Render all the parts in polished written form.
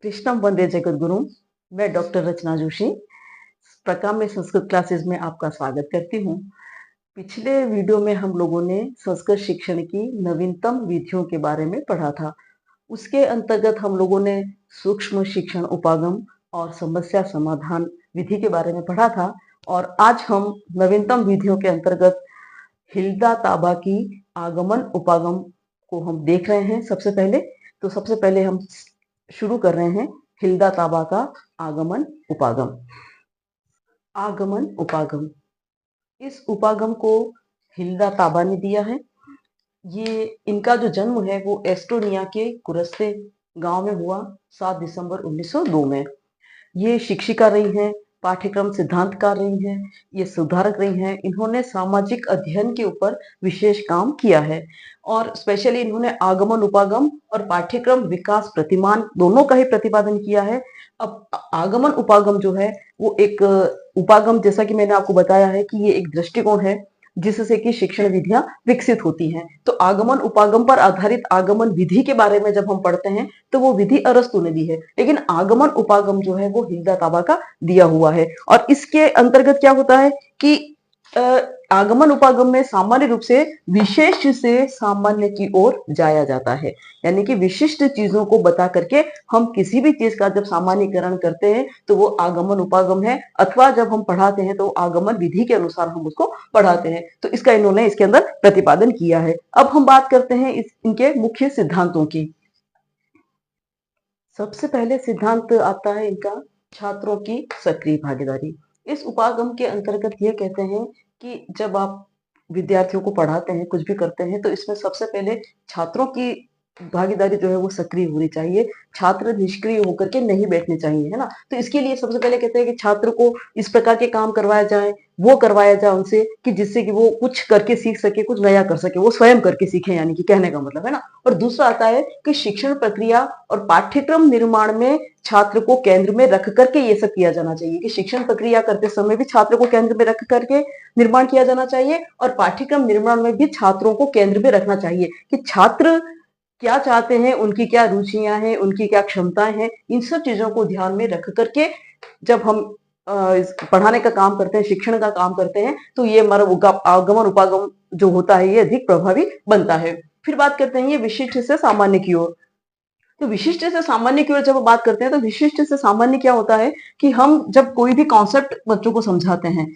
कृष्णम वंदे जगद्गुरुम। मैं डॉक्टर रचना जोशी प्रकाम्य संस्कृत क्लासेस में आपका स्वागत करती हूँ। पिछले वीडियो में हम लोगों ने संस्कृत शिक्षण की नवीनतम विधियों के बारे में पढ़ा था। उसके अंतर्गत हम लोगों ने सूक्ष्म शिक्षण उपागम और समस्या समाधान विधि के बारे में पढ़ा था और आज हम नवीनतम विधियों के अंतर्गत हिल्दा ताबा की आगमन उपागम को हम देख रहे हैं। सबसे पहले हम शुरू कर रहे हैं हिल्दा ताबा का आगमन उपागम। आगमन उपागम, इस उपागम को हिल्दा ताबा ने दिया है। ये इनका जो जन्म है वो एस्टोनिया के कुरस्ते गांव में हुआ 7 दिसंबर 1902 में। ये शिक्षिका रही हैं, पाठ्यक्रम सिद्धांतकार रही हैं, ये सुधारक रही हैं। इन्होंने सामाजिक अध्ययन के ऊपर विशेष काम किया है और स्पेशली इन्होंने आगमन उपागम और पाठ्यक्रम विकास प्रतिमान दोनों का ही प्रतिपादन किया है। अब आगमन उपागम जो है वो एक उपागम, जैसा कि मैंने आपको बताया है कि ये एक दृष्टिकोण है जिससे कि शिक्षण विधियां विकसित होती हैं। तो आगमन उपागम पर आधारित आगमन विधि के बारे में जब हम पढ़ते हैं तो वो विधि अरस्तु ने दी है, लेकिन आगमन उपागम जो है वो हिल्दा ताबा का दिया हुआ है। और इसके अंतर्गत क्या होता है कि आगमन उपागम में सामान्य रूप से विशेष से सामान्य की ओर जाया जाता है, यानी कि विशिष्ट चीजों को बता करके हम किसी भी चीज का जब सामान्यकरण करते हैं तो वो आगमन उपागम है, अथवा जब हम पढ़ाते हैं तो आगमन विधि के अनुसार हम उसको पढ़ाते हैं। तो इसका इन्होंने इसके अंदर प्रतिपादन किया है। अब हम बात करते हैं इनके मुख्य सिद्धांतों की। सबसे पहले सिद्धांत आता है इनका छात्रों की सक्रिय भागीदारी। इस उपागम के अंतर्गत ये कहते हैं कि जब आप विद्यार्थियों को पढ़ाते हैं, कुछ भी करते हैं, तो इसमें सबसे पहले छात्रों की भागीदारी जो है वो सक्रिय होनी चाहिए। छात्र निष्क्रिय होकर के नहीं बैठने चाहिए, है ना। तो इसके लिए सबसे पहले कहते हैं कि छात्र को इस प्रकार के काम करवाया जाए, वो करवाया जाए उनसे कि जिससे कि वो कुछ करके सीख सके, कुछ नया कर सके, वो स्वयं करके सीखे, यानी कि कहने का मतलब, है ना। और दूसरा आता है कि शिक्षण प्रक्रिया और पाठ्यक्रम निर्माण में छात्र को केंद्र में रख करके ये सब किया जाना चाहिए कि शिक्षण प्रक्रिया करते समय भी छात्र को केंद्र में रख करके निर्माण किया जाना चाहिए और पाठ्यक्रम निर्माण में भी छात्रों को केंद्र में रखना चाहिए कि छात्र क्या चाहते हैं, उनकी क्या रुचियां हैं, उनकी क्या क्षमताएं हैं। इन सब चीजों को ध्यान में रख करके जब हम पढ़ाने का काम करते हैं, शिक्षण का काम करते हैं, तो ये हमारा आगमन उपागम जो होता है ये अधिक प्रभावी बनता है। फिर बात करते हैं ये विशिष्ट से सामान्य की ओर। तो विशिष्ट से सामान्य की ओर जब बात करते हैं तो विशिष्ट से सामान्य क्या होता है कि हम जब कोई भी कॉन्सेप्ट बच्चों को समझाते हैं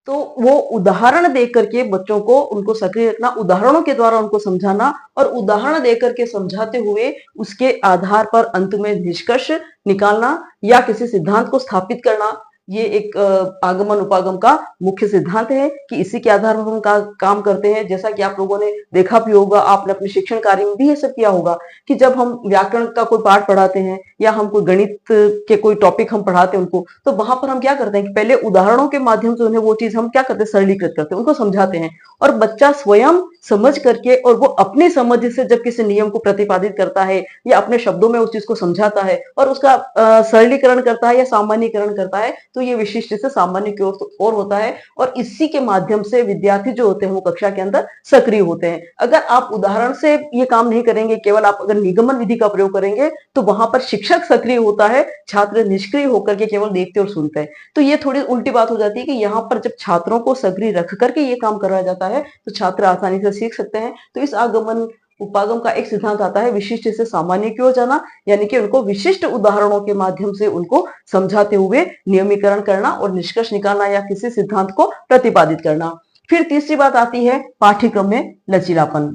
तो वो उदाहरण दे करके बच्चों को उनको सक्रिय रखना, उदाहरणों के द्वारा उनको समझाना और उदाहरण दे करके समझाते हुए उसके आधार पर अंत में निष्कर्ष निकालना या किसी सिद्धांत को स्थापित करना, ये एक आगमन उपागम का मुख्य सिद्धांत है कि इसी के आधार पर हम काम करते हैं। जैसा कि आप लोगों ने देखा भी होगा, आपने अपने शिक्षण कार्य में भी ये सब किया होगा कि जब हम व्याकरण का कोई पाठ पढ़ाते हैं या हम कोई गणित के कोई टॉपिक हम पढ़ाते हैं उनको, तो वहां पर हम क्या करते हैं कि पहले उदाहरणों के माध्यम से उन्हें वो चीज हम क्या करते हैं, सरलीकृत करते हैं, उनको समझाते हैं और बच्चा स्वयं समझ करके और वो अपनी समझ से जब किसी नियम को प्रतिपादित करता है या अपने शब्दों में उस चीज को समझाता है और उसका सरलीकरण करता है या सामान्यकरण करता है, तो ये विशिष्ट से सामान्य की ओर होता है और इसी के माध्यम से विद्यार्थी जो होते हैं वो कक्षा के अंदर सक्रिय होते हैं। अगर आप उदाहरण से ये काम नहीं करेंगे, केवल आप अगर निगमन विधि का प्रयोग करेंगे तो वहां पर शिक्षक सक्रिय होता है, छात्र निष्क्रिय होकर के केवल देखते और सुनते हैं। तो ये थोड़ी उल्टी बात हो जाती है कि यहाँ पर जब छात्रों को सक्रिय रख करके ये काम कराया जाता है तो छात्र आसानी से सीख सकते हैं। तो इस आगमन उपागम का एक सिद्धांत आता है विशिष्ट से सामान्य की ओर जाना, यानी कि उनको विशिष्ट उदाहरणों के माध्यम से उनको समझाते हुए नियमीकरण करना और निष्कर्ष निकालना या किसी सिद्धांत को प्रतिपादित करना। फिर तीसरी बात आती है पाठ्यक्रम में लचीलापन।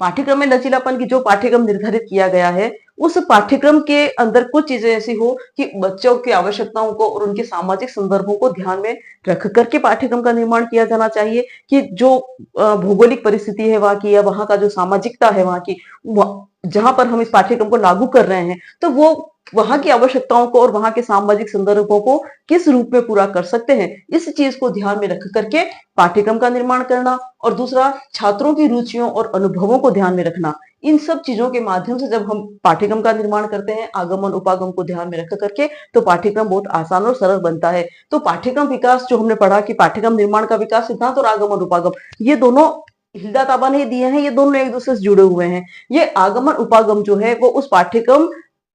पाठ्यक्रम में लचीलापन की जो पाठ्यक्रम निर्धारित किया गया है उस पाठ्यक्रम के अंदर कुछ चीजें ऐसी हो कि बच्चों की आवश्यकताओं को और उनके सामाजिक संदर्भों को ध्यान में रख करके पाठ्यक्रम का निर्माण किया जाना चाहिए कि जो भौगोलिक परिस्थिति है वहां की या वहां का जो सामाजिकता है वहां की, जहां पर हम इस पाठ्यक्रम को लागू कर रहे हैं तो वो वहां की आवश्यकताओं को और वहां के सामाजिक संदर्भों को किस रूप में पूरा कर सकते हैं, इस चीज को ध्यान में रख करके पाठ्यक्रम का निर्माण करना। और दूसरा, छात्रों की रुचियों और अनुभवों को ध्यान में रखना। इन सब चीजों के माध्यम से जब हम पाठ्यक्रम का निर्माण करते हैं आगमन उपागम को ध्यान में रख करके, तो पाठ्यक्रम बहुत आसान और सरल बनता है। तो पाठ्यक्रम विकास जो हमने पढ़ा कि पाठ्यक्रम निर्माण का विकास सिद्धांत और आगमन उपागम, ये दोनों हिल्दा ताबा ने दिए हैं, ये दोनों एक दूसरे से जुड़े हुए हैं। ये आगमन उपागम जो है वो उस पाठ्यक्रम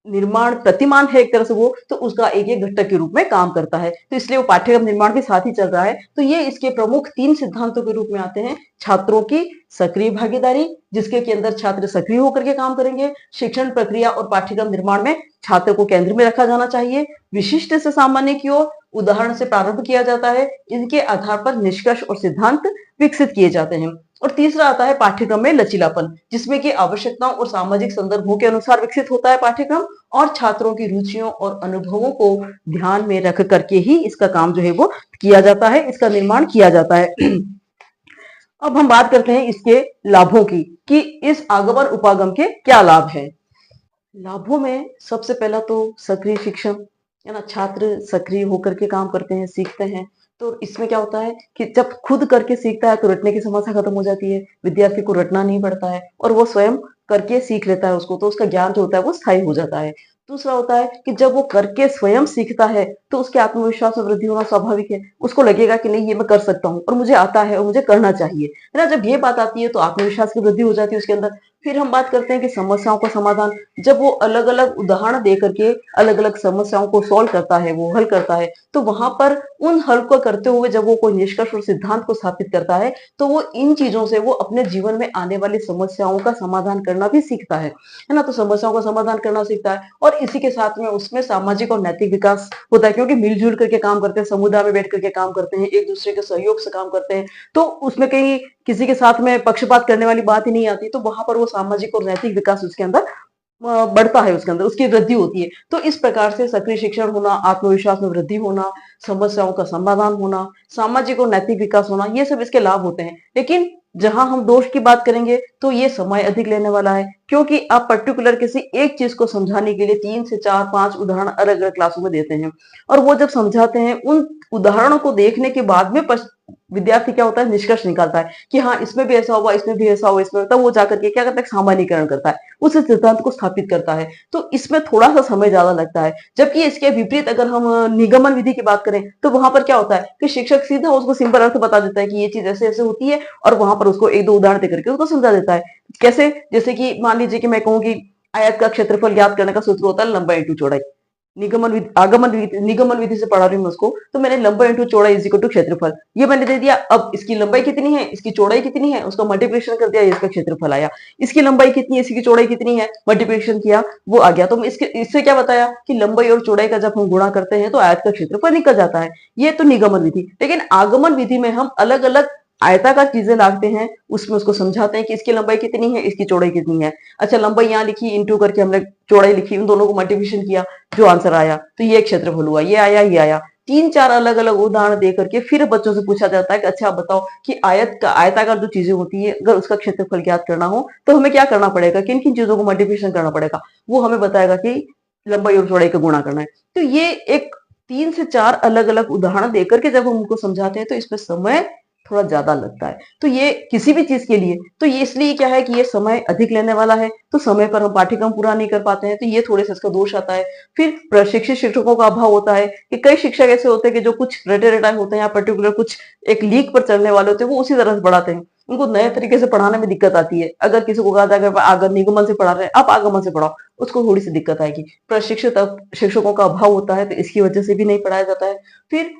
निर्माण प्रतिमान है एक तरह से वो, तो उसका एक घटक के रूप में काम करता है। तो इसलिए वो पाठ्यक्रम निर्माण भी साथ ही चल रहा है। तो ये इसके प्रमुख 3 सिद्धांतों के रूप में आते हैं। छात्रों की सक्रिय भागीदारी, जिसके के अंदर छात्र सक्रिय होकर के काम करेंगे। शिक्षण प्रक्रिया और पाठ्यक्रम निर्माण में छात्र को केंद्र में रखा जाना चाहिए। विशिष्ट से सामान्य की ओर उदाहरण से प्रारंभ किया जाता है। इनके आधार पर निष्कर्ष और सिद्धांत विकसित किए जाते हैं। और तीसरा आता है पाठ्यक्रम में लचीलापन, जिसमें कि आवश्यकताओं और सामाजिक संदर्भों के अनुसार विकसित होता है पाठ्यक्रम, और छात्रों की रुचियों और अनुभवों को ध्यान में रख करके ही इसका काम जो है वो किया जाता है, इसका निर्माण किया जाता है। अब हम बात करते हैं इसके लाभों की, कि इस आगमन उपागम के क्या लाभ हैं। लाभों में सबसे पहला तो सक्रिय शिक्षण, है ना, छात्र सक्रिय होकर के काम करते हैं, सीखते हैं। तो इसमें क्या होता है कि जब खुद करके सीखता है तो रटने की समस्या खत्म हो जाती है, विद्यार्थी को रटना नहीं पड़ता है और वो स्वयं करके सीख लेता है उसको, तो उसका ज्ञान जो होता है वो स्थायी हो जाता है। दूसरा होता है कि जब वो करके स्वयं सीखता है तो उसके आत्मविश्वास में वृद्धि होना स्वाभाविक है। उसको लगेगा कि नहीं, ये मैं कर सकता हूँ और मुझे आता है और मुझे करना चाहिए, है ना। जब ये बात आती है तो आत्मविश्वास की वृद्धि हो जाती है उसके अंदर। फिर हम बात करते हैं कि समस्याओं का समाधान, जब वो अलग अलग उदाहरण दे करके अलग अलग समस्याओं को सॉल्व करता है, वो हल करता है, तो वहां पर उन हल को करते हुए जब वो कोई निष्कर्ष और सिद्धांत को स्थापित करता है तो वो इन चीजों से वो अपने जीवन में आने वाली समस्याओं का समाधान करना भी सीखता है ना। तो समस्याओं का समाधान करना सीखता है और इसी के साथ में उसमें सामाजिक और नैतिक विकास होता है, क्योंकि मिलजुल करके काम करते हैं, समुदाय में बैठ करके काम करते हैं, एक दूसरे के सहयोग से काम करते हैं, तो उसमें कहीं किसी के साथ में पक्षपात करने वाली बात ही नहीं आती। तो वहां पर वो सामाजिक और नैतिक विकास उसके अंदर बढ़ता है, उसके अंदर उसकी वृद्धि होती है। तो इस प्रकार से सक्रिय शिक्षण होना, आत्मविश्वास में वृद्धि होना, समस्याओं का समाधान होना, सामाजिक और नैतिक विकास होना, ये सब इसके लाभ होते हैं। लेकिन जहां हम दोष की बात करेंगे तो ये समय अधिक लेने वाला है, क्योंकि आप पर्टिकुलर किसी एक चीज को समझाने के लिए 3 से 4 5 उदाहरण अलग अलग क्लासों में देते हैं, और वो जब समझाते हैं उन उदाहरणों को देखने के बाद में विद्यार्थी क्या होता है, निष्कर्ष निकालता है कि हाँ इसमें भी ऐसा हुआ, इसमें भी ऐसा हुआ, इसमें, तब वो जाकर के क्या करता है, सामान्यीकरण करता है, उस सिद्धांत को स्थापित करता है। तो इसमें थोड़ा सा समय ज्यादा लगता है। जबकि इसके विपरीत अगर हम निगमन विधि की बात करें तो वहां पर क्या होता है कि शिक्षक सीधा उसको सिंपल अर्थ बता देता है कि ये चीज ऐसे ऐसे होती है, और वहां पर उसको 1 2 उदाहरण देकर के उसको समझा देता है। कैसे? जैसे कि मान लीजिए कि मैं कहूँ कि आयत का क्षेत्रफल ज्ञात करने का सूत्र होता है लंबाई इंटू चौड़ाई। निगमन विधि से पढ़ा रही हूँ उसको, तो मैंने लंबाई इंटू चौड़ाई इज इक्वल टू क्षेत्रफल ये मैंने दे दिया। अब इसकी लंबाई कितनी है, इसकी चौड़ाई कितनी है, उसका मल्टीप्लिकेशन कर दिया, इसका क्षेत्रफल आया। इसकी लंबाई कितनी है, इसकी चौड़ाई कितनी है, मल्टीप्लिकेशन किया, वो आ गया। तो इससे क्या बताया कि लंबाई और चौड़ाई का जब हम गुणा करते हैं तो आयत का क्षेत्रफल निकल जाता है। ये तो निगमन विधि। लेकिन आगमन विधि में हम अलग अलग आयताकार चीजें लाते हैं, उसमें उसको समझाते हैं कि इसकी लंबाई कितनी है, इसकी चौड़ाई कितनी है। अच्छा, लंबाई यहाँ लिखी, इंटू करके हमने चौड़ाई लिखी, उन दोनों को मल्टीप्लिकेशन किया, जो आंसर आया, तो ये क्षेत्रफल हुआ, ये आया, ये आया। 3 4 अलग अलग उदाहरण दे करके फिर बच्चों से पूछा जाता है कि अच्छा आप बताओ कि आयताकार जो चीजें होती है, अगर उसका क्षेत्रफल ज्ञात करना हो तो हमें क्या करना पड़ेगा, किन किन चीजों को मल्टीप्लिकेशन करना पड़ेगा। वो हमें बताएगा कि लंबाई और चौड़ाई का गुणा करना है। तो ये एक 3 से 4 अलग अलग उदाहरण देकर के जब हम उनको समझाते हैं तो इसमें समय थोड़ा ज्यादा लगता है। तो ये किसी भी चीज के लिए, तो ये इसलिए क्या है कि ये समय अधिक लेने वाला है, तो समय पर हम पाठ्यक्रम पूरा नहीं कर पाते हैं, तो ये थोड़े से इसका दोष आता है। फिर प्रशिक्षित शिक्षकों का अभाव होता है कि कई शिक्षक ऐसे होते हैं कि जो कुछ रटे रटाए होते हैं या पर्टिकुलर कुछ एक लीक पर चलने वाले होते हैं, वो उसी तरह से पढ़ाते हैं। उनको नए तरीके से पढ़ाने में दिक्कत आती है। अगर किसी को कहा जाए अगर निगमन से पढ़ा रहे हैं, आप आगमन से पढ़ाओ, उसको थोड़ी सी दिक्कत आएगी। प्रशिक्षित शिक्षकों का अभाव होता है, तो इसकी वजह से भी नहीं पढ़ाया जाता है। फिर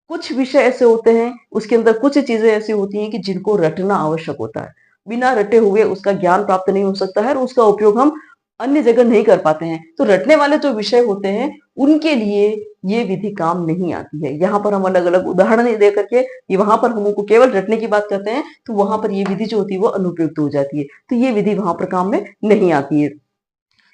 कुछ विषय ऐसे होते हैं, उसके अंदर कुछ चीजें ऐसी होती हैं कि जिनको रटना आवश्यक होता है। बिना रटे हुए उसका ज्ञान प्राप्त नहीं हो सकता है और उसका उपयोग हम अन्य जगह नहीं कर पाते हैं। तो रटने वाले जो विषय होते हैं उनके लिए ये विधि काम नहीं आती है। यहाँ पर हम अलग अलग उदाहरण दे करके ये वहां पर हम उनको केवल रटने की बात करते हैं, तो वहां पर ये विधि जो होती है वो अनुपयुक्त हो जाती है। तो ये विधि वहां पर काम में नहीं आती है।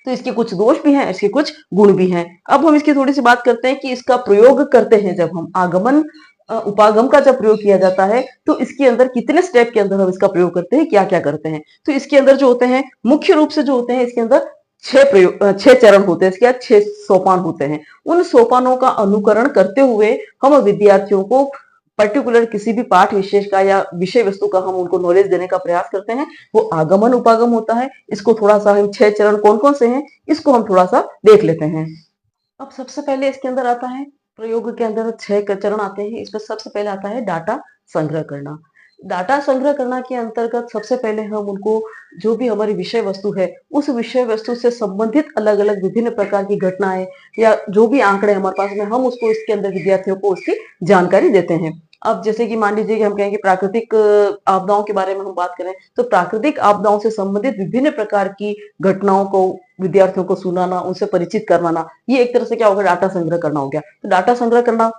तो इसके कुछ दोष भी हैं, इसके कुछ गुण भी हैं। अब हम इसकी थोड़ी सी बात करते हैं कि इसका प्रयोग करते हैं जब हम आगमन उपागम का जब प्रयोग किया जाता है तो इसके अंदर कितने स्टेप के अंदर हम इसका प्रयोग करते हैं, क्या क्या करते हैं। तो इसके अंदर जो होते हैं मुख्य रूप से जो होते हैं इसके अंदर 6 चरण होते हैं, इसके 6 सोपान होते हैं। उन सोपानों का अनुकरण करते हुए हम विद्यार्थियों को पर्टिकुलर किसी भी पाठ विशेष का या विषय वस्तु का हम उनको नॉलेज देने का प्रयास करते हैं, वो आगमन उपागम होता है। इसको थोड़ा सा हम 6 चरण कौन कौन से हैं इसको हम थोड़ा सा देख लेते हैं। अब सबसे पहले इसके अंदर आता है, प्रयोग के अंदर 6 चरण आते हैं। इसमें सबसे पहले आता है डाटा संग्रह करना। डाटा संग्रह करना के अंतर्गत सबसे पहले हम उनको जो भी हमारी विषय वस्तु है, उस विषय वस्तु से संबंधित अलग-अलग विभिन्न प्रकार की घटनाएँ या जो भी आंकड़े हमारे पास में हम उसको इसके अंदर विद्यार्थियों को उसकी जानकारी देते हैं। अब जैसे कि मान लीजिए कि हम कहें कि प्राकृतिक आपदाओं के बारे में हम बात करें, तो प्राकृतिक आपदाओं से संबंधित विभिन्न प्रकार की घटनाओं को विद्यार्थियों को सुनाना, उनसे परिचित करवाना, ये एक तरह से क्या होगा, डाटा संग्रह करना हो गया। तो डाटा संग्रह करना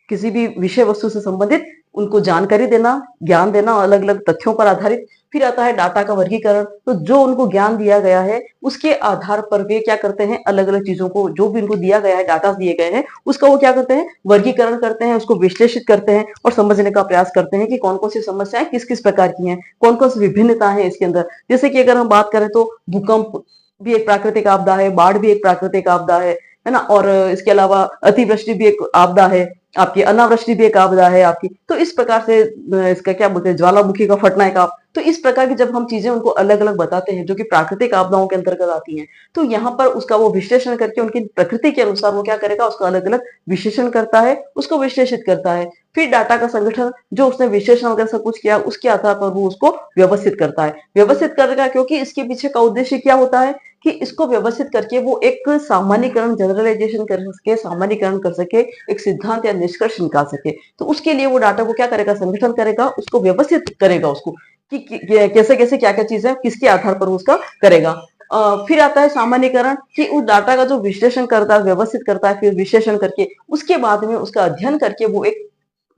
किसी भी विषय वस्तु से संबंधित उनको जानकारी देना, ज्ञान देना अलग-अलग तथ्यों पर आधारित। फिर आता है डाटा का वर्गीकरण, तो जो उनको ज्ञान दिया गया है, उसके आधार पर वे क्या करते हैं, अलग-अलग चीज़ों को जो भी उनको दिया गया है, डाटा दिए गए हैं, उसका वो क्या करते हैं, वर्गीकरण करते हैं, उसको विश्लेषित करते हैं और समझने का प्रयास करते हैं कि कौन-कौन सी समस्याएँ किस-किस प्रकार की हैं, कौन-कौन सी विभिन्नता है इसके अंदर। जैसे कि अगर हम बात करें तो भूकंप भी एक प्राकृतिक आपदा है, बाढ़ भी एक प्राकृतिक आपदा है ना? और इसके अलावा अतिवृष्टि भी एक आपदा है, आपकी अनावृष्टि भी एक आपदा है आपकी। तो इस प्रकार से इसका क्या बोलते हैं, ज्वालामुखी का फटना एक आप, तो इस प्रकार की जब हम चीजें उनको अलग-अलग बताते हैं जो कि प्राकृतिक आपदाओं के अंतर्गत आती हैं, तो यहाँ पर उसका वो विश्लेषण करके उनकी प्रकृति के अनुसार वो क्या करेगा, उसका अलग-अलग विश्लेषण करता है, उसको विश्लेषित करता है। फिर डाटा का संगठन, जो उसने विश्लेषण वगैरह सब कुछ किया, उसके आधार पर वो उसको व्यवस्थित करता है। व्यवस्थित करेगा क्योंकि इसके पीछे का उद्देश्य क्या होता है कि इसको व्यवस्थित करके वो एक सामान्यीकरण, जनरलाइजेशन कर सके, सामान्यीकरण कर सके, एक सिद्धांत या निष्कर्ष निकाल सके। तो उसके लिए वो डाटा को क्या करेगा, संगठन करेगा, उसको व्यवस्थित करेगा, उसको कि कैसे-कैसे, क्या-क्या चीजें हैं, किसके आधार पर वो उसका करेगा। फिर आता है सामान्यीकरण कि उस डाटा का जो विश्लेषण करता है, व्यवस्थित करता है, फिर विश्लेषण करके उसके बाद में उसका अध्ययन करके वो एक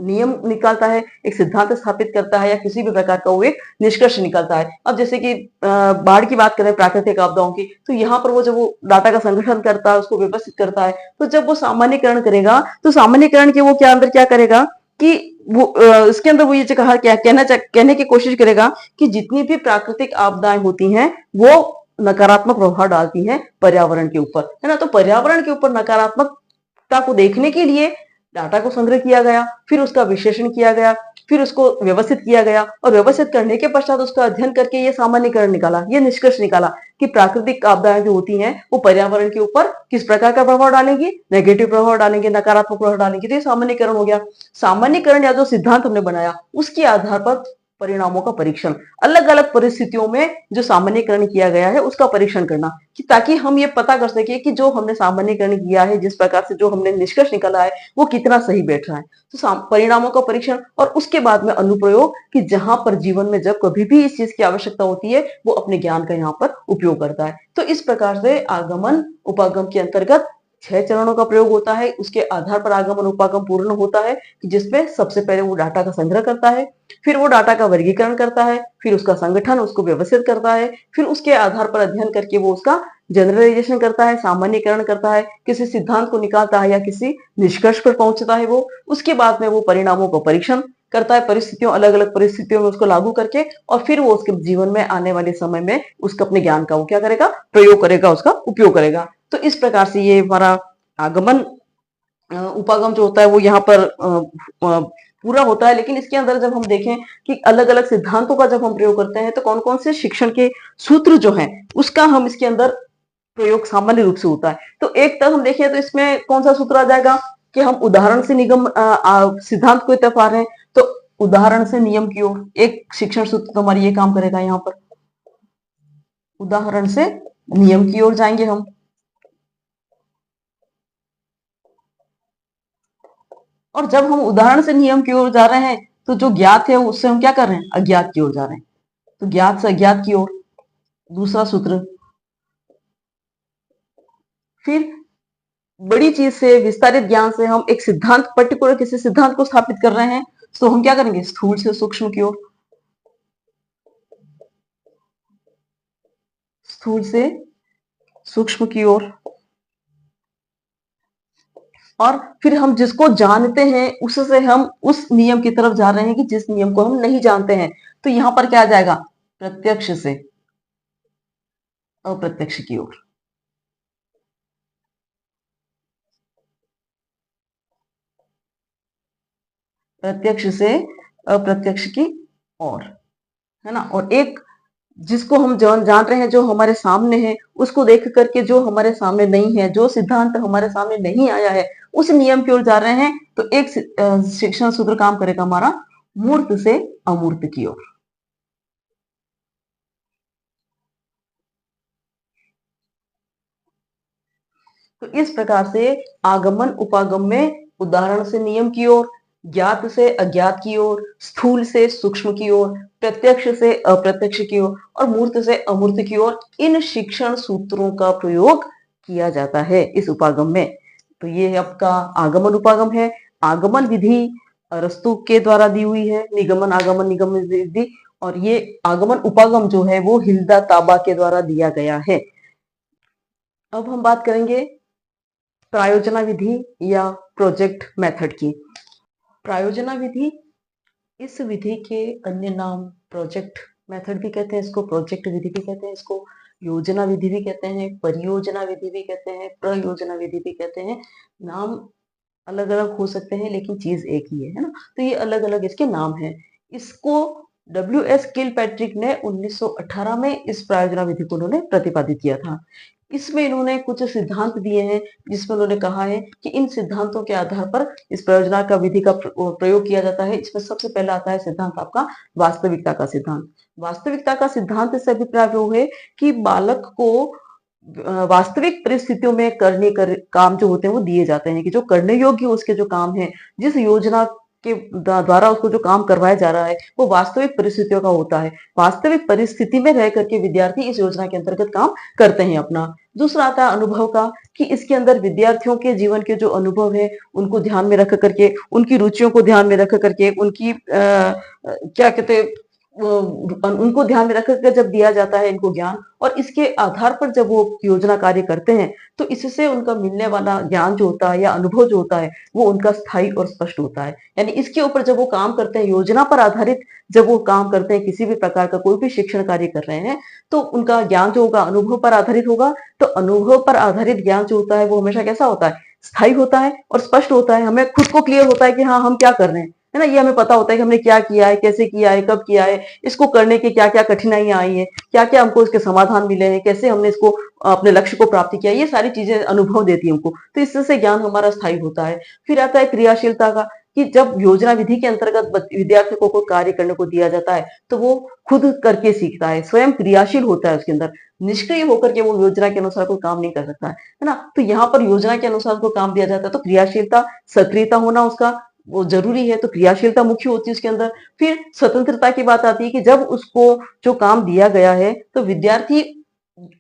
नियम निकालता है, एक सिद्धांत स्थापित करता है या किसी भी प्रकार का वो एक निष्कर्ष निकालता है। अब जैसे कि बाढ़ की बात करें, प्राकृतिक आपदाओं की, तो यहाँ पर वो जब वो डाटा का संगठन करता है, उसको व्यवस्थित करता है, तो जब वो सामान्यीकरण करेगा, तो सामान्यीकरण के वो क्या अंदर क्या करेगा कि वो इसके अंदर वो ये कहा क्या कहने की कोशिश करेगा कि जितनी भी प्राकृतिक आपदाएं होती हैं, वो नकारात्मक प्रभाव डालती हैं पर्यावरण के ऊपर, है ना? तो पर्यावरण के ऊपर नकारात्मकता को देखने के लिए डाटा को संग्रह किया गया, फिर उसका विश्लेषण किया गया, फिर उसको व्यवस्थित किया गया और व्यवस्थित करने के पश्चात उसका अध्ययन करके ये सामान्यीकरण निकाला, ये निष्कर्ष निकाला कि प्राकृतिक आपदाएं जो होती हैं वो पर्यावरण के ऊपर किस प्रकार का प्रभाव डालेंगी, नेगेटिव प्रभाव डालेंगे, नकारात्मक प्रभाव डालेंगे। तो ये सामान्यीकरण हो गया। सामान्यीकरण या जो सिद्धांत हमने बनाया, उसके आधार पर परिणामों का परीक्षण, अलग अलग परिस्थितियों में जो सामान्यीकरण किया गया है उसका परीक्षण करना, कि ताकि हम ये पता कर सके कि जो हमने सामान्यीकरण किया है, जिस प्रकार से जो हमने निष्कर्ष निकाला है, वो कितना सही बैठ रहा है। तो परिणामों का परीक्षण और उसके बाद में अनुप्रयोग, कि जहां पर जीवन में जब कभी भी इस चीज की आवश्यकता होती है, वो अपने ज्ञान का यहाँ पर उपयोग करता है। तो इस प्रकार से आगमन उपागम के अंतर्गत 6 चरणों का प्रयोग होता है। उसके आधार पर आगमन उपागम पूर्ण होता है, जिसमें सबसे पहले वो डाटा का संग्रह करता है, फिर वो डाटा का वर्गीकरण करता है, फिर उसका संगठन उसको व्यवस्थित करता है, फिर उसके आधार पर अध्ययन करके वो उसका जनरलाइजेशन करता है, सामान्यीकरण करता है, किसी सिद्धांत को निकालता है या किसी निष्कर्ष पर पहुंचता है वो। उसके बाद में वो परिणामों का परीक्षण करता है, परिस्थितियों, अलग-अलग परिस्थितियों में उसको लागू करके, और फिर वो उसके जीवन में आने वाले समय में उसका अपने ज्ञान का वो क्या करेगा, प्रयोग करेगा, उसका उपयोग करेगा। तो इस प्रकार से ये हमारा आगमन उपागम जो होता है वो यहाँ पर पूरा होता है। लेकिन इसके अंदर जब हम देखें कि अलग अलग सिद्धांतों का जब हम प्रयोग करते हैं, तो कौन कौन से शिक्षण के सूत्र जो हैं उसका हम इसके अंदर प्रयोग सामान्य रूप से होता है। तो एक तरफ हम देखें तो इसमें कौन सा सूत्र आ जाएगा कि हम उदाहरण से निगम सिद्धांत को तरफ आ रहे हैं, तो उदाहरण से नियम की ओर एक शिक्षण सूत्र तो हमारी ये काम करेगा। यहाँ पर उदाहरण से नियम की ओर जाएंगे हम, और जब हम उदाहरण से नियम की ओर जा रहे हैं, तो जो ज्ञात है उससे हम क्या कर रहे हैं, अज्ञात की ओर जा रहे हैं। तो ज्ञात से अज्ञात की ओर दूसरा सूत्र। फिर बड़ी चीज से, विस्तारित ज्ञान से हम एक सिद्धांत, पर्टिकुलर किसी सिद्धांत को स्थापित कर रहे हैं, तो हम क्या करेंगे, स्थूल से सूक्ष्म की ओर, स्थूल से सूक्ष्म की ओर। और फिर हम जिसको जानते हैं उससे हम उस नियम की तरफ जा रहे हैं कि जिस नियम को हम नहीं जानते हैं। तो यहां पर क्या आ जाएगा, प्रत्यक्ष से अप्रत्यक्ष की ओर। प्रत्यक्ष से अप्रत्यक्ष की ओर, है ना। और एक जिसको हम जान रहे हैं, जो हमारे सामने है, उसको देख करके जो हमारे सामने नहीं है, जो सिद्धांत हमारे सामने नहीं आया है, उस नियम की ओर जा रहे हैं। तो एक शिक्षण सूत्र काम करेगा हमारा मूर्त से अमूर्त की ओर। तो इस प्रकार से आगमन उपागम में उदाहरण से नियम की ओर, ज्ञात से अज्ञात की ओर, स्थूल से सूक्ष्म की ओर, प्रत्यक्ष से अप्रत्यक्ष की ओर और मूर्त से अमूर्त की ओर इन शिक्षण सूत्रों का प्रयोग किया जाता है इस उपागम में। तो ये आपका आगमन उपागम है। आगमन विधि अरस्तु के द्वारा दी हुई है, निगमन आगमन निगमन विधि, और ये आगमन उपागम जो है वो हिल्दा ताबा के द्वारा दिया गया है। अब हम बात करेंगे प्रायोजना विधि या प्रोजेक्ट मेथड की। प्रायोजना विधि, इस विधि के अन्य नाम प्रोजेक्ट मेथड भी कहते हैं, इसको प्रोजेक्ट विधि भी कहते हैं, इसको योजना विधि भी कहते हैं, परियोजना विधि भी कहते हैं, प्रयोजना विधि भी कहते हैं। नाम अलग अलग हो सकते हैं लेकिन चीज एक ही है ना। तो ये अलग अलग इसके नाम हैं। इसको डब्ल्यू.एस. किलपैट्रिक ने 1918 में इस प्रायोजना विधि को उन्होंने प्रतिपादित किया था। इसमें इन्होंने कुछ सिद्धांत दिए हैं जिसमें उन्होंने कहा है कि इन सिद्धांतों के आधार पर इस परियोजना का विधि का प्रयोग किया जाता है। इसमें सबसे पहला आता है सिद्धांत आपका वास्तविकता का सिद्धांत। वास्तविकता का सिद्धांत से अभिप्राय वो है कि बालक को वास्तविक परिस्थितियों में करने काम जो होते हैं वो दिए जाते हैं, कि जो करने योग्य उसके जो काम है, जिस योजना के द्वारा उसको जो काम करवाया जा रहा है वो वास्तविक परिस्थितियों का होता है। वास्तविक परिस्थिति में रह करके विद्यार्थी इस योजना के अंतर्गत काम करते हैं अपना। दूसरा आता है अनुभव का, कि इसके अंदर विद्यार्थियों के जीवन के जो अनुभव है उनको ध्यान में रख करके, उनकी रुचियों को ध्यान में रख करके, उनकी क्या कहते हैं, उनको ध्यान में रख कर जब दिया जाता है इनको ज्ञान, और इसके आधार पर जब वो योजना कार्य करते हैं तो इससे उनका मिलने वाला ज्ञान जो होता है या अनुभव जो होता है वो उनका स्थायी और स्पष्ट होता है। यानी इसके ऊपर जब वो काम करते हैं, योजना पर आधारित जब वो काम करते हैं, किसी भी प्रकार का कोई भी शिक्षण कार्य कर रहे हैं, तो उनका ज्ञान जो होगा अनुभव पर आधारित होगा। तो अनुभव पर आधारित ज्ञान जो होता है वो हमेशा कैसा होता है, स्थायी होता है और स्पष्ट होता है। हमें खुद को क्लियर होता है कि हाँ हम क्या कर रहे हैं, है ना। ये हमें पता होता है कि हमने क्या किया है, कैसे किया है, कब किया है, इसको करने की क्या क्या कठिनाइयां आई है, क्या क्या हमको इसके समाधान मिले हैं, कैसे हमने इसको अपने लक्ष्य को प्राप्त किया, ये सारी चीजें अनुभव देती है हमको। तो इससे ज्ञान हमारा स्थायी होता है। फिर आता है क्रियाशीलता का, कि जब योजना विधि के अंतर्गत विद्यार्थी को कोई कार्य करने को दिया जाता है तो वो खुद करके सीखता है, स्वयं क्रियाशील होता है उसके अंदर। निष्क्रिय होकर के वो योजना के अनुसार कोई काम नहीं कर सकता है ना। तो यहाँ पर योजना के अनुसार को काम दिया जाता है, तो क्रियाशीलता, सक्रियता होना उसका वो जरूरी है। तो क्रियाशीलता मुख्य होती है उसके अंदर। फिर स्वतंत्रता की बात आती है कि जब उसको जो काम दिया गया है तो विद्यार्थी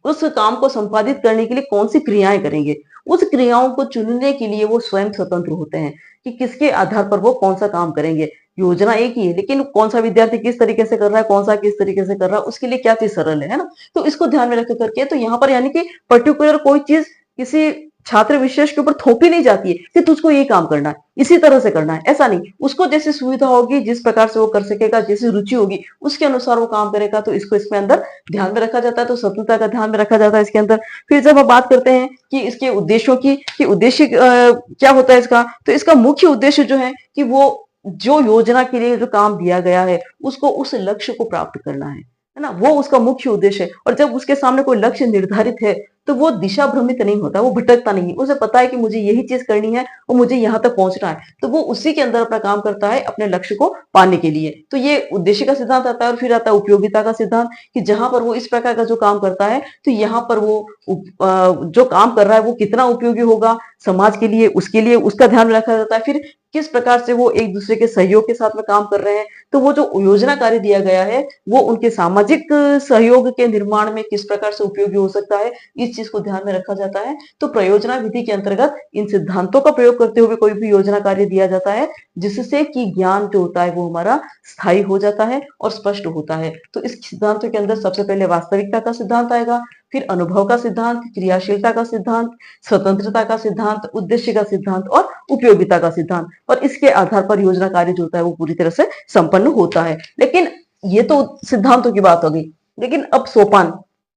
उस काम को संपादित करने के लिए कौन सी क्रियाएं करेंगे, उस क्रियाओं को चुनने के लिए वो स्वयं स्वतंत्र होते हैं कि किसके आधार पर वो कौन सा काम करेंगे। योजना एक ही है लेकिन कौन सा विद्यार्थी किस तरीके से कर रहा है, कौन सा किस तरीके से कर रहा है, उसके लिए क्या चीज सरल है ना। तो इसको ध्यान में रख करके, तो यहाँ पर यानी कि पर्टिकुलर कोई चीज किसी छात्र विशेष के ऊपर थोपी नहीं जाती है कि तुझको ये काम करना है, इसी तरह से करना है, ऐसा नहीं। उसको जैसी सुविधा होगी, जिस प्रकार से वो कर सकेगा, जैसी रुचि होगी उसके अनुसार वो काम करेगा। तो इसको इसमें अंदर ध्यान में रखा जाता है, तो स्वतंत्रता का ध्यान में रखा जाता है इसके अंदर। फिर जब हम बात करते हैं कि इसके उद्देश्यों की, कि उद्देश्य क्या होता है इसका, तो इसका मुख्य उद्देश्य जो है कि वो जो योजना के लिए जो काम दिया गया है उसको उस लक्ष्य को प्राप्त करना है ना, वो उसका मुख्य उद्देश्य है। और जब उसके सामने कोई लक्ष्य निर्धारित है तो वो दिशा भ्रमित नहीं होता, वो भटकता नहीं, उसे पता है कि मुझे यही चीज करनी है और मुझे यहाँ तक पहुंचना है, तो वो उसी के अंदर अपना काम करता है अपने लक्ष्य को पाने के लिए। तो ये उद्देश्य का सिद्धांत आता है। और फिर आता है उपयोगिता का सिद्धांत, कि जहां पर वो इस प्रकार का जो काम करता है तो यहाँ पर वो जो काम कर रहा है वो कितना उपयोगी होगा समाज के लिए, उसके लिए उसका ध्यान रखा जाता है। फिर किस प्रकार से वो एक दूसरे के सहयोग के साथ में काम कर रहे हैं, तो वो जो योजना कार्य दिया गया है वो उनके सामाजिक सहयोग के निर्माण में किस प्रकार से उपयोगी हो सकता है, इस चीज को ध्यान में रखा जाता है। तो प्रयोजना विधि के अंतर्गत इन सिद्धांतों का प्रयोग करते हुए कोई भी योजना कार्य दिया जाता है, जिससे कि ज्ञान जो होता है वो हमारा स्थायी हो जाता है और स्पष्ट होता है। तो इस सिद्धांतों के अंदर सबसे पहले वास्तविकता का सिद्धांत आएगा, फिर अनुभव का सिद्धांत, क्रियाशीलता का सिद्धांत, स्वतंत्रता का सिद्धांत, उद्देश्य का सिद्धांत और उपयोगिता का सिद्धांत। और इसके आधार पर योजना कार्य जो होता है वो पूरी तरह से संपन्न होता है। लेकिन ये तो सिद्धांतों की बात होगी, लेकिन अब सोपान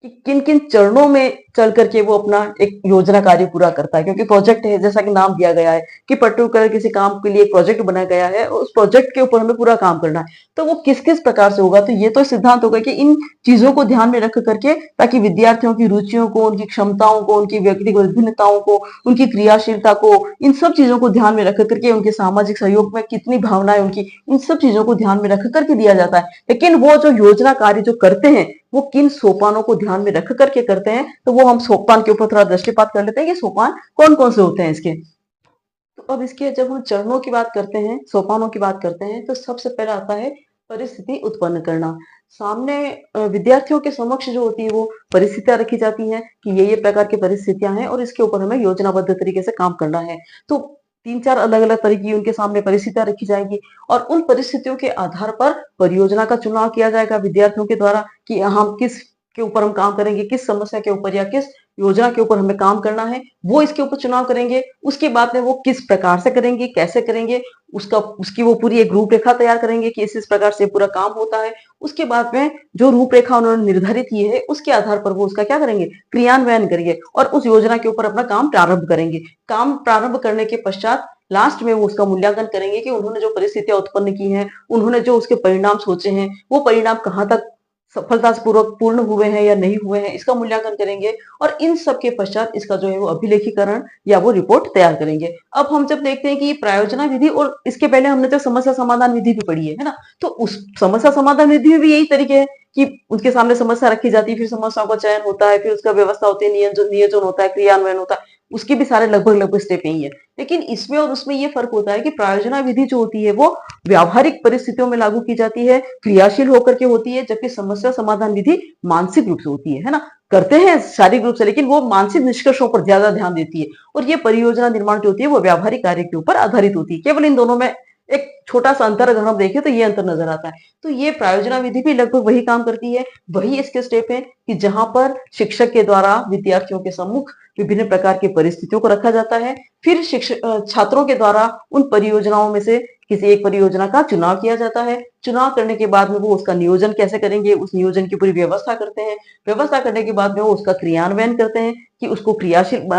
कि किन किन चरणों में चल करके वो अपना एक योजना कार्य पूरा करता है, क्योंकि प्रोजेक्ट है, जैसा कि नाम दिया गया है कि पर्टिकुलर किसी काम के लिए एक प्रोजेक्ट बनाया गया है और उस प्रोजेक्ट के ऊपर हमें पूरा काम करना है। तो वो किस किस प्रकार से होगा, तो ये तो सिद्धांत होगा कि इन चीजों को ध्यान में रख करके, ताकि विद्यार्थियों की रुचियों को, उनकी क्षमताओं को, उनकी व्यक्तिगत विभिन्नताओं को, उनकी क्रियाशीलता को, इन सब चीजों को ध्यान में रख करके, उनके सामाजिक सहयोग में कितनी भावनाएं उनकी, इन सब चीजों को ध्यान में रख करके दिया जाता है। लेकिन वो जो योजना कार्य जो करते हैं, वो किन सोपानों को ध्यान में रख करके करते हैं, तो वो हम सोपान के ऊपर थोड़ा दृष्टिपात कर लेते हैं कि सोपान कौन कौन से होते हैं इसके। तो अब इसके जब हम चरणों की बात करते हैं, सोपानों की बात करते हैं, तो सबसे पहला आता है परिस्थिति उत्पन्न करना। सामने विद्यार्थियों के समक्ष जो होती है वो परिस्थितियां रखी जाती हैं कि ये प्रकार की परिस्थितियां हैं और इसके ऊपर हमें योजनाबद्ध तरीके से काम करना है। तो 3-4 अलग-अलग तरह की उनके सामने परिस्थितियां रखी जाएगी और उन परिस्थितियों के आधार पर परियोजना का चुनाव किया जाएगा विद्यार्थियों के द्वारा कि हम किस के ऊपर हम काम करेंगे, किस समस्या के ऊपर या किस योजना के ऊपर हमें काम करना है, वो इसके ऊपर चुनाव करेंगे। उसके बाद में वो किस प्रकार से करेंगे, कैसे करेंगे, उसकी वो पूरी एक रूपरेखा तैयार करेंगे कि इस प्रकार से पूरा काम होता है। उसके बाद में जो रूपरेखा उन्होंने निर्धारित की है, उसके आधार पर वो उसका क्या करेंगे, क्रियान्वयन करेंगे और उस योजना के ऊपर अपना काम प्रारंभ करेंगे। काम प्रारंभ करने के पश्चात लास्ट में वो उसका मूल्यांकन करेंगे कि उन्होंने जो परिस्थितियां उत्पन्न की हैं, उन्होंने जो उसके परिणाम सोचे हैं, वो परिणाम कहाँ तक सफलतापूर्वक पूर्ण हुए हैं या नहीं हुए हैं, इसका मूल्यांकन करेंगे और इन सब के पश्चात इसका जो है वो अभिलेखीकरण या वो रिपोर्ट तैयार करेंगे। अब हम जब देखते हैं कि प्रायोजना विधि और इसके पहले हमने तो समस्या समाधान विधि भी पढ़ी है ना? तो उस समस्या समाधान विधि में भी यही तरीके हैं कि उनके सामने समस्या रखी जाती है, फिर समस्याओं का चयन होता है, फिर उसका व्यवस्था होती है, नियोजन होता है, क्रियान्वयन होता है। उसके भी सारे लगभग स्टेप यही है। लेकिन इसमें और उसमें ये फर्क होता है कि प्रायोजना विधि जो होती है वो व्यावहारिक परिस्थितियों में लागू की जाती है, क्रियाशील होकर के होती है, जबकि समस्या समाधान विधि मानसिक रूप से होती है ना? करते हैं शारीरिक रूप से, लेकिन वो मानसिक निष्कर्षों पर ज्यादा ध्यान देती है और ये परियोजना निर्माण जो होती है वो व्यावहारिक कार्य के ऊपर आधारित होती है। केवल इन दोनों में एक छोटा सा अंतर अगर हम देखें तो ये अंतर नजर आता है। तो ये प्रायोजना विधि भी लगभग वही काम करती है, वही इसके स्टेप है कि जहां पर शिक्षक के द्वारा विद्यार्थियों के सम्मुख विभिन्न प्रकार की परिस्थितियों को रखा जाता है, फिर शिक्षक छात्रों के द्वारा उन परियोजनाओं में से किसी एक परियोजना का चुनाव किया जाता है। चुनाव करने के बाद में वो उसका नियोजन कैसे करेंगे, उस नियोजन की पूरी व्यवस्था करते हैं। व्यवस्था करने के बाद में वो उसका क्रियान्वयन करते हैं कि उसको क्रियाशील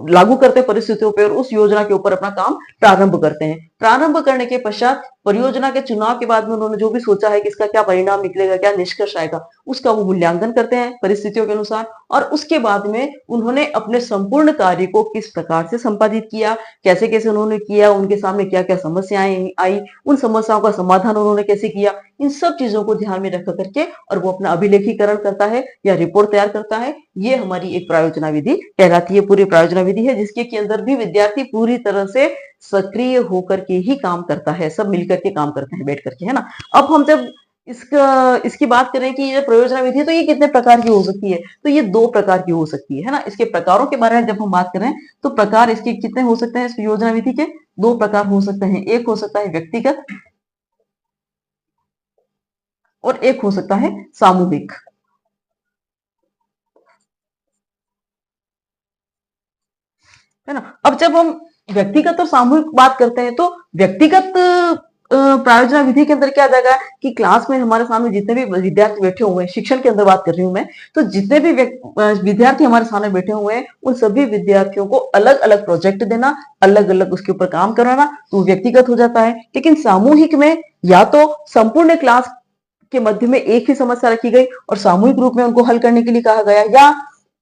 लागू करते हैं परिस्थितियों पर और उस योजना के ऊपर अपना काम प्रारंभ करते हैं। प्रारंभ करने के पश्चात परियोजना के चुनाव के बाद में उन्होंने जो भी सोचा है कि इसका क्या परिणाम निकलेगा, क्या निष्कर्ष आएगा, उसका वो मूल्यांकन करते हैं परिस्थितियों के अनुसार और उसके बाद में उन्होंने अपने संपूर्ण कार्य को किस प्रकार से संपादित किया, कैसे कैसे उन्होंने किया, उनके सामने क्या क्या समस्याएं आई, उन समस्याओं का समाधान उन्होंने कैसे किया, इन सब चीजों को ध्यान में रख करके और वो अपना अभिलेखीकरण करता है या रिपोर्ट तैयार करता है। ये हमारी एक प्रायोजना विधि कहलाती है, पूरी प्रायोजना विधि है जिसके के अंदर भी विद्यार्थी पूरी तरह से सक्रिय होकर के ही काम करता है, सब मिलकर के काम करते हैं बैठ करके, है ना? अब हम जब इसकी बात करें कि ये प्रयोजना विधि है तो ये कितने प्रकार की हो सकती है, तो ये 2 प्रकार की हो सकती है ना? इसके प्रकारों के बारे में जब हम बात करें तो प्रकार इसके कितने हो सकते हैं, इस योजना विधि के 2 प्रकार हो सकते हैं। एक हो सकता है व्यक्तिगत और एक हो सकता है सामूहिक, है ना? अब जब हम व्यक्तिगत और सामूहिक बात करते हैं तो व्यक्तिगत प्रायोजना विधि के अंदर क्या आ जाएगा कि क्लास में हमारे सामने जितने भी विद्यार्थी बैठे हुए हैं, शिक्षण के अंदर बात कर रही हूं मैं, तो जितने भी विद्यार्थी हमारे सामने बैठे हुए हैं उन सभी विद्यार्थियों को अलग अलग प्रोजेक्ट देना, अलग अलग उसके ऊपर काम कराना, तो व्यक्तिगत हो जाता है। लेकिन सामूहिक में या तो संपूर्ण क्लास के मध्य में एक ही समस्या रखी गई और सामूहिक रूप में उनको हल करने के लिए कहा गया, या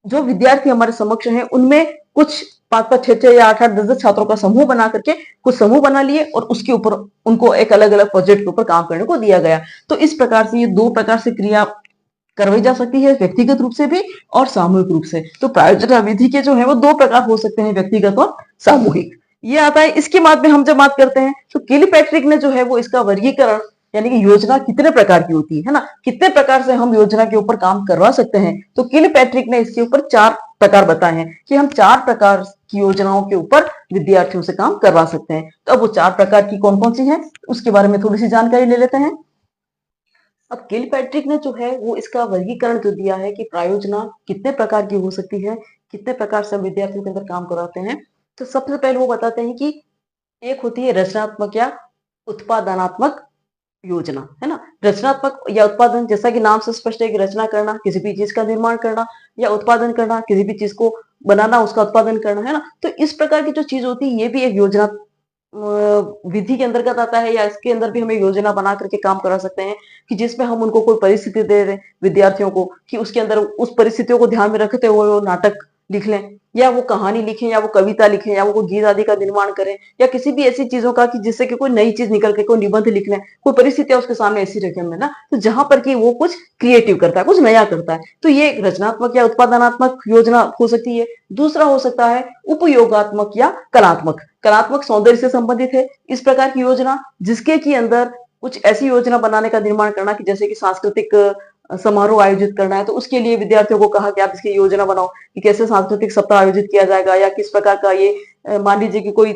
जो विद्यार्थी हमारे समक्ष हैं उनमें कुछ 5-5, 6-6 या 8-8, 10-10 छात्रों का समूह बना करके कुछ समूह बना लिए और उसके ऊपर उनको एक अलग अलग प्रोजेक्ट के ऊपर काम करने को दिया गया। तो इस प्रकार से ये 2 प्रकार से क्रिया करवाई जा सकती है, व्यक्तिगत रूप से भी और सामूहिक रूप से। तो प्रायोजना विधि के जो है वो 2 प्रकार हो सकते हैं, व्यक्तिगत और सामूहिक। ये आता है। इसके बाद में हम जब बात करते हैं तो किलपैट्रिक ने जो है वो इसका वर्गीकरण, यानी कि योजना कितने प्रकार की होती है ना, कितने प्रकार से हम योजना के ऊपर काम करवा सकते हैं, तो किलपैट्रिक ने इसके ऊपर 4 प्रकार बताए हैं कि हम 4 प्रकार की योजनाओं के ऊपर विद्यार्थियों से काम करवा सकते हैं। तो अब वो 4 प्रकार की कौन कौन सी है उसके बारे में थोड़ी सी जानकारी ले लेते हैं। अब किलपैट्रिक ने जो है वो इसका वर्गीकरण जो दिया है कि प्रायोजना कितने प्रकार की हो सकती है, कितने प्रकार से हम विद्यार्थियों के अंदर काम करवाते हैं। तो सबसे पहले वो बताते हैं कि एक होती है रचनात्मक या उत्पादनात्मक योजना, है ना? रचनात्मक या उत्पादन, जैसा कि नाम से स्पष्ट है कि रचना करना, किसी भी चीज का निर्माण करना, या उत्पादन करना, किसी भी चीज को बनाना, उसका उत्पादन करना, है ना। तो इस प्रकार की जो चीज होती है ये भी एक योजना विधि के अंतर्गत आता है, या इसके अंदर भी हमें योजना बना करके काम करा सकते हैं, कि जिसमें हम उनको कोई परिस्थिति दे रहे हैं विद्यार्थियों को, कि उसके अंदर उस परिस्थितियों को ध्यान में रखते हुए वो नाटक लिख लें, या वो कहानी लिखें, या वो कविता लिखें, या वो गीत आदि का निर्माण करें, या किसी भी ऐसी चीजों का कि जिससे कि कोई नई चीज निकल के कोई निबंध लिख लें, कोई परिस्थितियां उसके सामने ऐसी रखें हमें ना, तो जहां पर कि वो कुछ क्रिएटिव करता है, कुछ नया करता है, तो ये एक रचनात्मक या उत्पादनात्मक योजना हो सकती है। दूसरा हो सकता है उपयोगात्मक या कलात्मक। कलात्मक सौंदर्य से संबंधित है इस प्रकार की योजना, जिसके की अंदर कुछ ऐसी योजना बनाने का निर्माण करना कि जैसे कि सांस्कृतिक समारोह आयोजित करना है, तो उसके लिए विद्यार्थियों को कहा कि आप इसकी योजना बनाओ कि कैसे सांस्कृतिक सप्ताह आयोजित किया जाएगा, या किस प्रकार का ये मान लीजिए कि कोई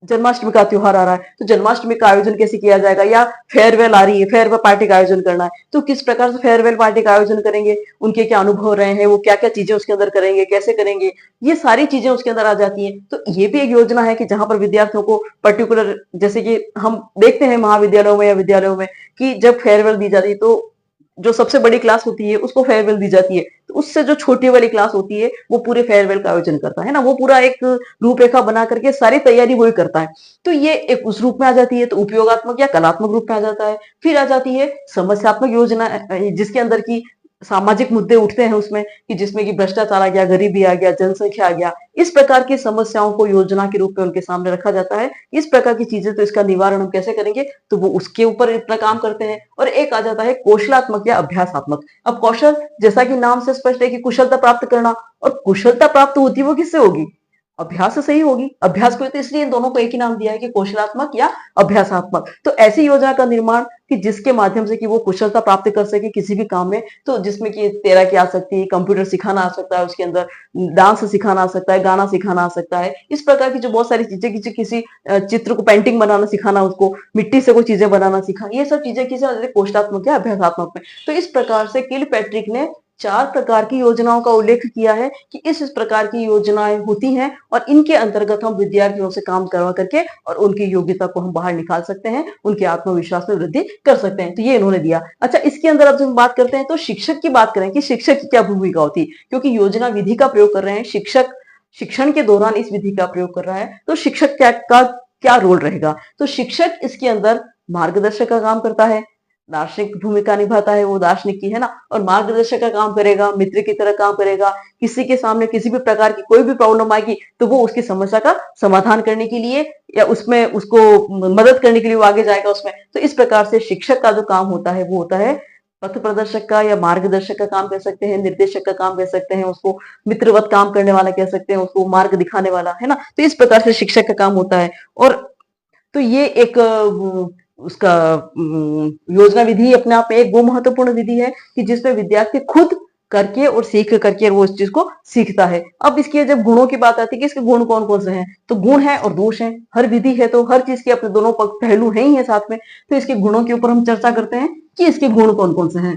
जन्माष्टमी का त्योहार आ रहा है, तो जन्माष्टमी का आयोजन कैसे किया जाएगा, या फेयरवेल आ रही है, फेयरवेल पार्टी का आयोजन करना है, तो किस प्रकार से फेयरवेल पार्टी का आयोजन करेंगे, उनके क्या अनुभव रहे हैं, वो क्या क्या चीजें उसके अंदर करेंगे, कैसे करेंगे, ये सारी चीजें उसके अंदर आ जाती हैं। तो ये भी एक योजना है कि जहां पर विद्यार्थियों को पर्टिकुलर, जैसे कि हम देखते हैं महाविद्यालयों में या विद्यालयों में, कि जब फेयरवेल दी जाती है तो जो सबसे बड़ी क्लास होती है उसको फेयरवेल दी जाती है, तो उससे जो छोटी वाली क्लास होती है वो पूरे फेयरवेल का आयोजन करता है ना, वो पूरा एक रूपरेखा बना करके सारी तैयारी वही करता है। तो ये एक उस रूप में आ जाती है, तो उपयोगात्मक या कलात्मक रूप में आ जाता है। फिर आ जाती है समस्यात्मक योजना, जिसके अंदर की सामाजिक मुद्दे उठते हैं उसमें, कि जिसमें कि भ्रष्टाचार आ गया, गरीबी आ गया, जनसंख्या आ गया, इस प्रकार की समस्याओं को योजना के रूप में उनके सामने रखा जाता है। इस प्रकार की चीजें, तो इसका निवारण हम कैसे करेंगे, तो वो उसके ऊपर इतना काम करते हैं। और एक आ जाता है कौशलात्मक या अभ्यासात्मक। अब कौशल, जैसा कि नाम से स्पष्ट है कि कुशलता प्राप्त करना, और कुशलता प्राप्त होती है वो किससे होगी, अभ्यास से सही होगी। अभ्यास को तो इसलिए इन दोनों को एक ही नाम दिया है कि कौशलात्मक या अभ्यासात्मक। तो ऐसी योजना का निर्माण कि जिसके माध्यम से कि वो कुशलता प्राप्त कर सके किसी भी काम में, तो जिसमें कि तैराकी आ सकती है, कंप्यूटर सिखाना आ सकता है, उसके अंदर डांस सिखाना आ सकता है, गाना सिखाना आ सकता है, इस प्रकार की जो बहुत सारी चीजें, किसी चित्र को पेंटिंग बनाना सिखाना, उसको मिट्टी से कोई चीजें बनाना सिखाना, ये सब चीजें किसी कोष्ठात्मक या अभ्यासात्मक में। तो इस प्रकार से किलपैट्रिक ने 4 प्रकार की योजनाओं का उल्लेख किया है कि इस प्रकार की योजनाएं होती हैं, और इनके अंतर्गत हम विद्यार्थियों से काम करवा करके और उनकी योग्यता को हम बाहर निकाल सकते हैं, उनके आत्मविश्वास में वृद्धि कर सकते हैं। तो ये इन्होंने दिया। अच्छा, इसके अंदर अब जब हम बात करते हैं तो शिक्षक की बात करें कि शिक्षक की क्या भूमिका होती है, क्योंकि योजना विधि का प्रयोग कर रहे हैं शिक्षक, शिक्षण के दौरान इस विधि का प्रयोग कर रहा है, तो शिक्षक क्या रोल रहेगा। तो शिक्षक इसके अंदर मार्गदर्शक का काम करता है, दार्शनिक भूमिका निभाता है, वो दार्शनिक की है ना, और मार्गदर्शक का काम करेगा, मित्र की तरह काम करेगा। किसी के सामने किसी भी प्रकार की कोई भी प्रॉब्लम आएगी तो वो उसकी समस्या का समाधान करने के लिए या उसमें उसको मदद करने के लिए वो आगे जाएगा उसमें। तो इस प्रकार से शिक्षक का जो काम होता है वो होता है पथ प्रदर्शक का या मार्गदर्शक का काम कह सकते हैं, निर्देशक का काम कह सकते हैं, उसको मित्रवत काम करने वाला कह सकते हैं, उसको मार्ग दिखाने वाला, है ना। तो इस प्रकार से शिक्षक का काम होता है। और तो ये एक उसका योजना विधि अपने आप में एक वो महत्वपूर्ण विधि है कि जिसमें विद्यार्थी खुद करके और सीख करके वो इस चीज को सीखता है। अब इसके जब गुणों की बात आती है कि इसके गुण कौन कौन से हैं, तो गुण है और दोष है। हर विधि है तो हर चीज के अपने दोनों पहलू है ही है साथ में। तो इसके गुणों के ऊपर हम चर्चा करते हैं कि इसके गुण कौन कौन से हैं।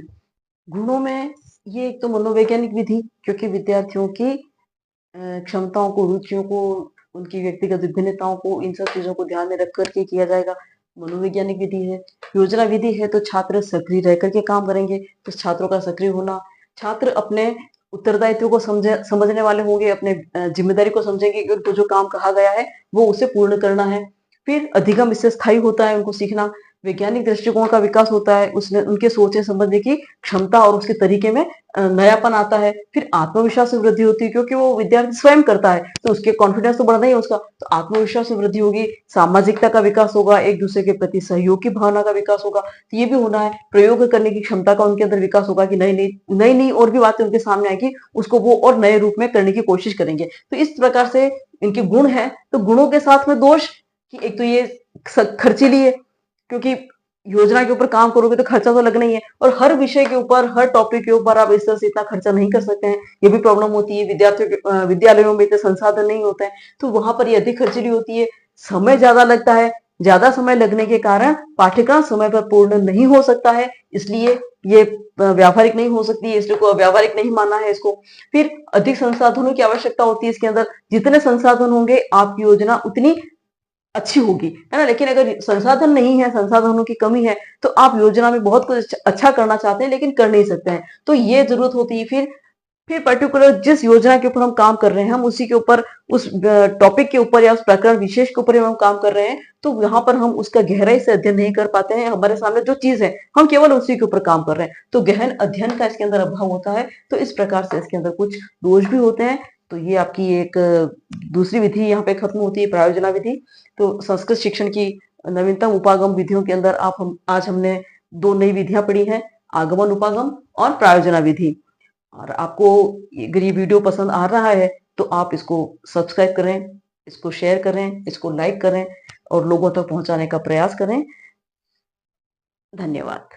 गुणों में ये एक तो मनोवैज्ञानिक विधि, क्योंकि विद्यार्थियों की क्षमताओं को, रुचियों को, उनकी व्यक्तिगत विभिन्नताओं को, इन सब चीजों को ध्यान में रख करके किया जाएगा। मनोवैज्ञानिक विधि है। योजना विधि है तो छात्र सक्रिय रह करके काम करेंगे, तो छात्रों का सक्रिय होना, छात्र अपने उत्तरदायित्व को समझने वाले होंगे, अपने जिम्मेदारी को समझेंगे कि उनको जो काम कहा गया है वो उसे पूर्ण करना है। फिर अधिगम इससे स्थायी होता है, उनको सीखना। वैज्ञानिक दृष्टिकोण का विकास होता है, उसमें उनके सोचने समझने की क्षमता और उसके तरीके में नयापन आता है। फिर आत्मविश्वास में वृद्धि होती है, क्योंकि वो विद्यार्थी स्वयं करता है तो उसके कॉन्फिडेंस तो बढ़ना ही है उसका, तो आत्मविश्वास में वृद्धि होगी। सामाजिकता का विकास होगा, एक दूसरे के प्रति सहयोग की भावना का विकास होगा, तो ये भी होना है। प्रयोग करने की क्षमता का उनके अंदर विकास होगा कि नई नई और भी बातें उनके सामने आएगी, उसको वो और नए रूप में करने की कोशिश करेंगे। तो इस प्रकार से इनके गुण है। तो गुणों के साथ में दोष कि एक तो ये खर्चीली है, क्योंकि योजना के ऊपर काम करोगे तो खर्चा तो लगना ही है, और हर विषय के ऊपर, हर टॉपिक के ऊपर आप इस तरह से इतना खर्चा नहीं कर सकते हैं। ये भी प्रॉब्लम होती है। विद्यार्थियों के विद्यालयों में इतने संसाधन नहीं होते हैं, तो वहां पर ये अधिक खर्चीली होती है। समय ज्यादा लगता है, ज्यादा समय लगने के कारण पाठ्यक्रम समय पर पूर्ण नहीं हो सकता है, इसलिए ये व्यावहारिक नहीं हो सकती है, इसलिए को व्यावहारिक नहीं माना है इसको। फिर अधिक संसाधनों की आवश्यकता होती है इसके अंदर। जितने संसाधन होंगे आपकी योजना उतनी अच्छी होगी, है ना? लेकिन अगर संसाधन नहीं है, संसाधनों की कमी है, तो आप योजना में बहुत कुछ अच्छा करना चाहते हैं लेकिन कर नहीं सकते हैं। तो ये ज़रूरत होती है फिर पर्टिकुलर जिस योजना के ऊपर हम काम कर रहे हैं, हम उसी के ऊपर उस टॉपिक के ऊपर या उस प्रकरण विशेष के ऊपर हम काम कर रहे हैं, तो यहाँ पर हम उसका गहराई से अध्ययन नहीं कर पाते हैं। हमारे सामने जो चीज़ है, हम केवल उसी के ऊपर काम कर रहे हैं। तो गहन अध्ययन का इसके अंदर अभाव होता है, तो इस प्रकार से इसके अंदर कुछ दोष भी होते हैं। तो ये आपकी एक दूसरी विधि यहाँ पे खत्म होती है, प्रायोजना विधि। तो संस्कृत शिक्षण की नवीनतम उपागम विधियों के अंदर आज हमने 2 नई विधियाँ पढ़ी हैं, आगमन उपागम और प्रायोजना विधि। और आपको अगर ये वीडियो पसंद आ रहा है तो आप इसको सब्सक्राइब करें, इसको शेयर करें, इसको लाइक करें और लोगों तक पहुंचाने का प्रयास करें। धन्यवाद।